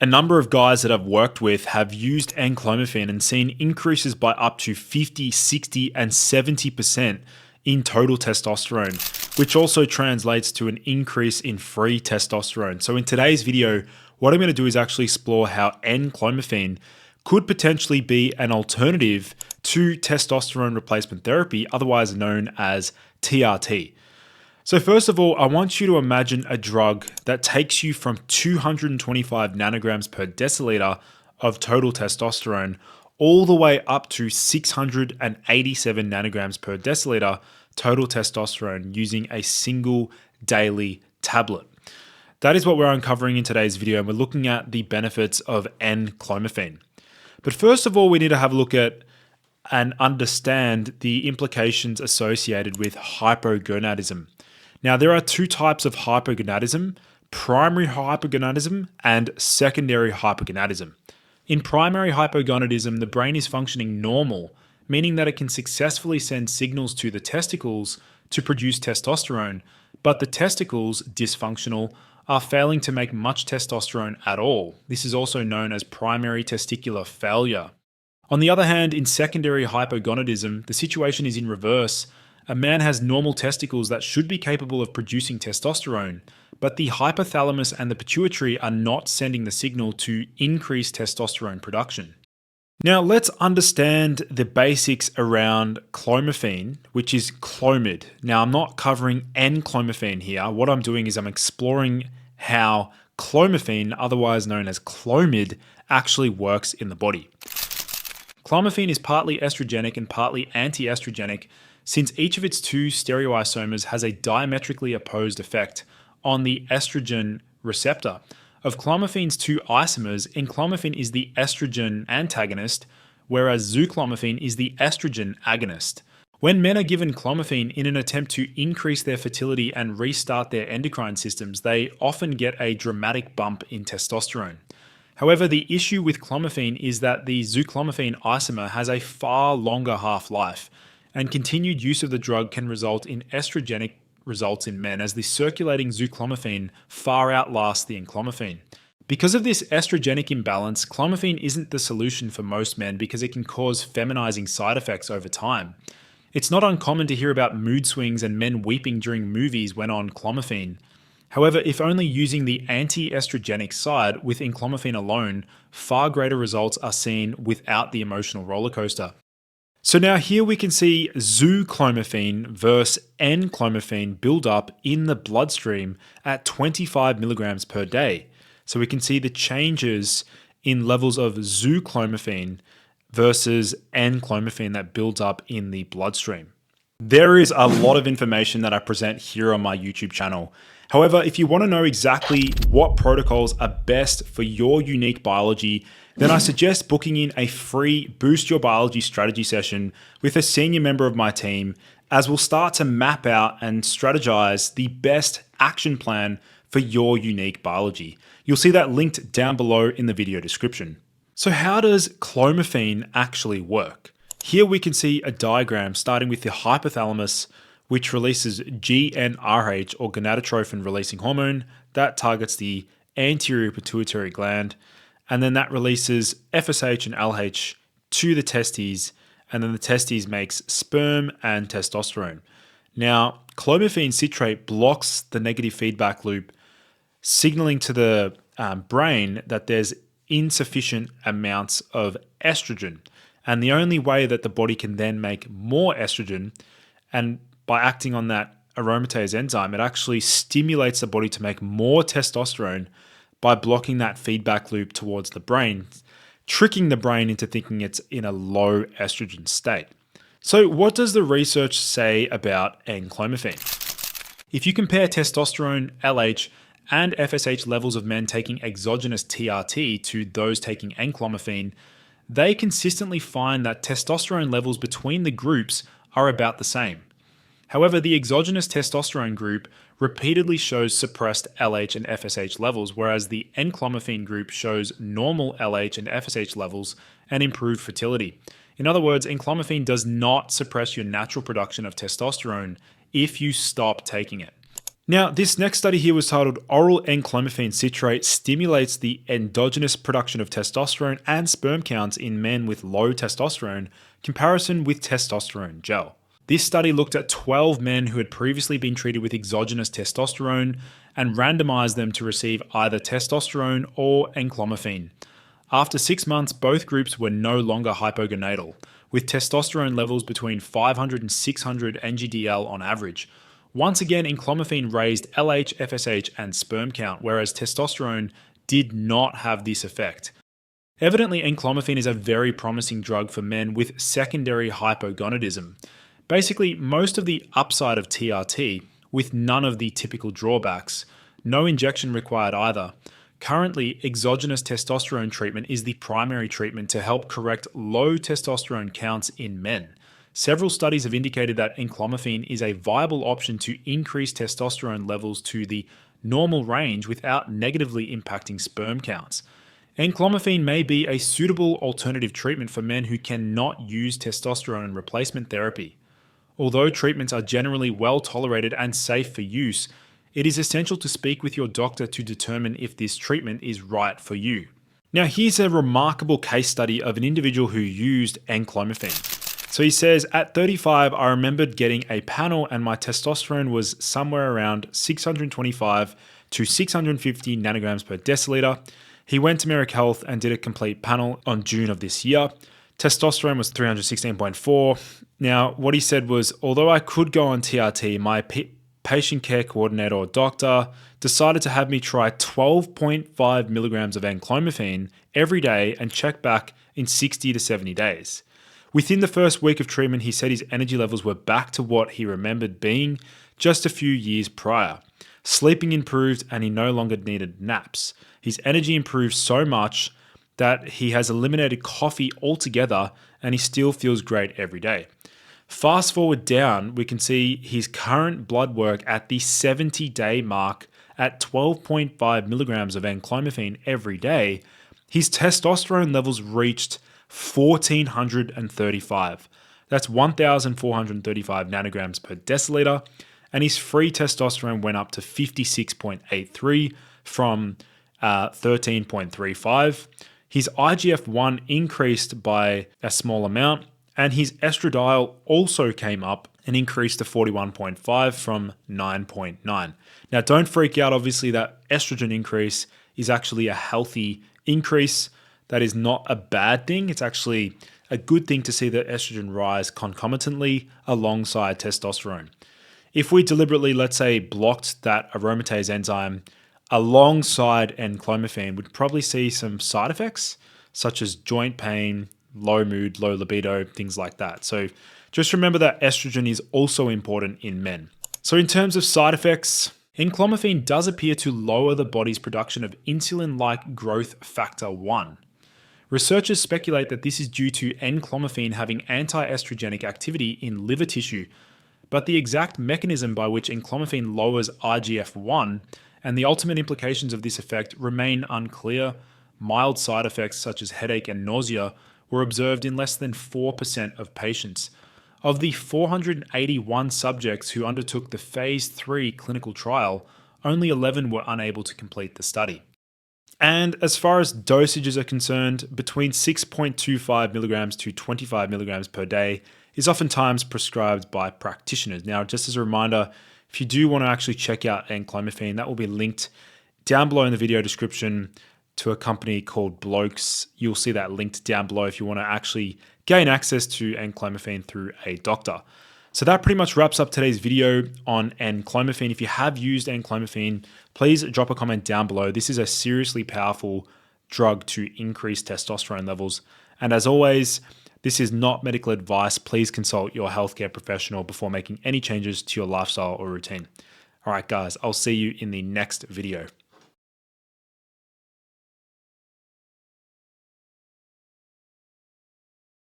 A number of guys that I've worked with have used Enclomiphene and seen increases by up to 50, 60, and 70% in total testosterone, which also translates to an increase in free testosterone. So in today's video, what I'm going to do is actually explore how Enclomiphene could potentially be an alternative to testosterone replacement therapy, otherwise known as TRT. So first of all, I want you to imagine a drug that takes you from 225 nanograms per deciliter of total testosterone all the way up to 687 nanograms per deciliter total testosterone using a single daily tablet. That is what we're uncovering in today's video, and we're looking at the benefits of Enclomiphene. But first of all, we need to have a look at and understand the implications associated with hypogonadism. Now, there are two types of hypogonadism: primary hypogonadism and secondary hypogonadism. In primary hypogonadism, the brain is functioning normal, meaning that it can successfully send signals to the testicles to produce testosterone, but the testicles, dysfunctional, are failing to make much testosterone at all. This is also known as primary testicular failure. On the other hand, in secondary hypogonadism, the situation is in reverse. A man has normal testicles that should be capable of producing testosterone, but the hypothalamus and the pituitary are not sending the signal to increase testosterone production. Now let's understand the basics around Clomiphene, which is Clomid. Now I'm not covering Enclomiphene here. What I'm doing is I'm exploring how Clomiphene, otherwise known as Clomid, actually works in the body. Clomiphene is partly estrogenic and partly anti-estrogenic, since each of its two stereoisomers has a diametrically opposed effect on the estrogen receptor. Of Clomiphene's two isomers, Enclomiphene is the estrogen antagonist, whereas Clomiphene is the estrogen agonist. When men are given Clomiphene in an attempt to increase their fertility and restart their endocrine systems, they often get a dramatic bump in testosterone. However, the issue with Clomiphene is that the Clomiphene isomer has a far longer half-life, and continued use of the drug can result in estrogenic results in men, as the circulating Clomiphene far outlasts the Enclomiphene. Because of this estrogenic imbalance, Clomiphene isn't the solution for most men because it can cause feminizing side effects over time. It's not uncommon to hear about mood swings and men weeping during movies when on Clomiphene. However, if only using the anti-estrogenic side with Enclomiphene alone, far greater results are seen without the emotional rollercoaster. So now here we can see Clomiphene versus Enclomiphene build up in the bloodstream at 25 milligrams per day. So we can see the changes in levels of Clomiphene versus Enclomiphene that builds up in the bloodstream. There is a lot of information that I present here on my YouTube channel. However, if you want to know exactly what protocols are best for your unique biology, then I suggest booking in a free Boost Your Biology strategy session with a senior member of my team, as we'll start to map out and strategize the best action plan for your unique biology. You'll see that linked down below in the video description. So how does Clomiphene actually work? Here we can see a diagram starting with the hypothalamus, which releases GnRH, or gonadotrophin releasing hormone, that targets the anterior pituitary gland, and then that releases FSH and LH to the testes, and then the testes makes sperm and testosterone. Now, clomiphene citrate blocks the negative feedback loop, signaling to the brain that there's insufficient amounts of estrogen. And the only way that the body can then make more estrogen, and by acting on that aromatase enzyme, it actually stimulates the body to make more testosterone by blocking that feedback loop towards the brain, tricking the brain into thinking it's in a low estrogen state. So what does the research say about Enclomiphene? If you compare testosterone, LH, and FSH levels of men taking exogenous TRT to those taking Enclomiphene, they consistently find that testosterone levels between the groups are about the same. However, the exogenous testosterone group repeatedly shows suppressed LH and FSH levels, whereas the Enclomiphene group shows normal LH and FSH levels and improved fertility. In other words, Enclomiphene does not suppress your natural production of testosterone if you stop taking it. Now, this next study here was titled Oral Enclomiphene Citrate Stimulates the Endogenous Production of Testosterone and Sperm Counts in Men with Low Testosterone, Comparison with Testosterone Gel. This study looked at 12 men who had previously been treated with exogenous testosterone and randomized them to receive either testosterone or enclomiphene. After 6 months, both groups were no longer hypogonadal, with testosterone levels between 500 and 600 ngdl on average. Once again, enclomiphene raised LH, FSH, and sperm count, whereas testosterone did not have this effect. Evidently, enclomiphene is a very promising drug for men with secondary hypogonadism. Basically, most of the upside of TRT, with none of the typical drawbacks. No injection required either. Currently, exogenous testosterone treatment is the primary treatment to help correct low testosterone counts in men. Several studies have indicated that enclomiphene is a viable option to increase testosterone levels to the normal range without negatively impacting sperm counts. Enclomiphene may be a suitable alternative treatment for men who cannot use testosterone replacement therapy. Although treatments are generally well tolerated and safe for use, it is essential to speak with your doctor to determine if this treatment is right for you. Now, here's a remarkable case study of an individual who used enclomiphene. So he says, at 35, I remembered getting a panel and my testosterone was somewhere around 625 to 650 nanograms per deciliter. He went to Merrick Health and did a complete panel on June of this year. Testosterone was 316.4. Now, what he said was, although I could go on TRT, my patient care coordinator or doctor decided to have me try 12.5 milligrams of enclomiphene every day and check back in 60 to 70 days. Within the first week of treatment, he said his energy levels were back to what he remembered being just a few years prior. Sleeping improved and he no longer needed naps. His energy improved so much that he has eliminated coffee altogether and he still feels great every day. Fast forward down, we can see his current blood work at the 70-day mark at 12.5 milligrams of enclomiphene every day. His testosterone levels reached 1,435. That's 1,435 nanograms per deciliter. And his free testosterone went up to 56.83 from 13.35. His IGF-1 increased by a small amount, and his estradiol also came up and increased to 41.5 from 9.9. Now, don't freak out. Obviously, that estrogen increase is actually a healthy increase. That is not a bad thing. It's actually a good thing to see that estrogen rise concomitantly alongside testosterone. If we deliberately, let's say, blocked that aromatase enzyme alongside enclomiphene, we'd probably see some side effects such as joint pain, low mood, low libido, things like that. So just remember that estrogen is also important in men. So in terms of side effects, enclomiphene does appear to lower the body's production of insulin-like growth factor 1. Researchers speculate that this is due to enclomiphene having anti-estrogenic activity in liver tissue, but the exact mechanism by which enclomiphene lowers IGF-1 and the ultimate implications of this effect remain unclear. Mild side effects such as headache and nausea were observed in less than 4% of patients. Of the 481 subjects who undertook the phase 3 clinical trial, only 11 were unable to complete the study. And as far as dosages are concerned, between 6.25 milligrams to 25 milligrams per day is oftentimes prescribed by practitioners. Now, just as a reminder, if you do want to actually check out enclomiphene, that will be linked down below in the video description to a company called Blokes. You'll see that linked down below if you want to actually gain access to enclomiphene through a doctor. So that pretty much wraps up today's video on enclomiphene. If you have used enclomiphene, please drop a comment down below. This is a seriously powerful drug to increase testosterone levels. And as always, this is not medical advice. Please consult your healthcare professional before making any changes to your lifestyle or routine. All right, guys, I'll see you in the next video.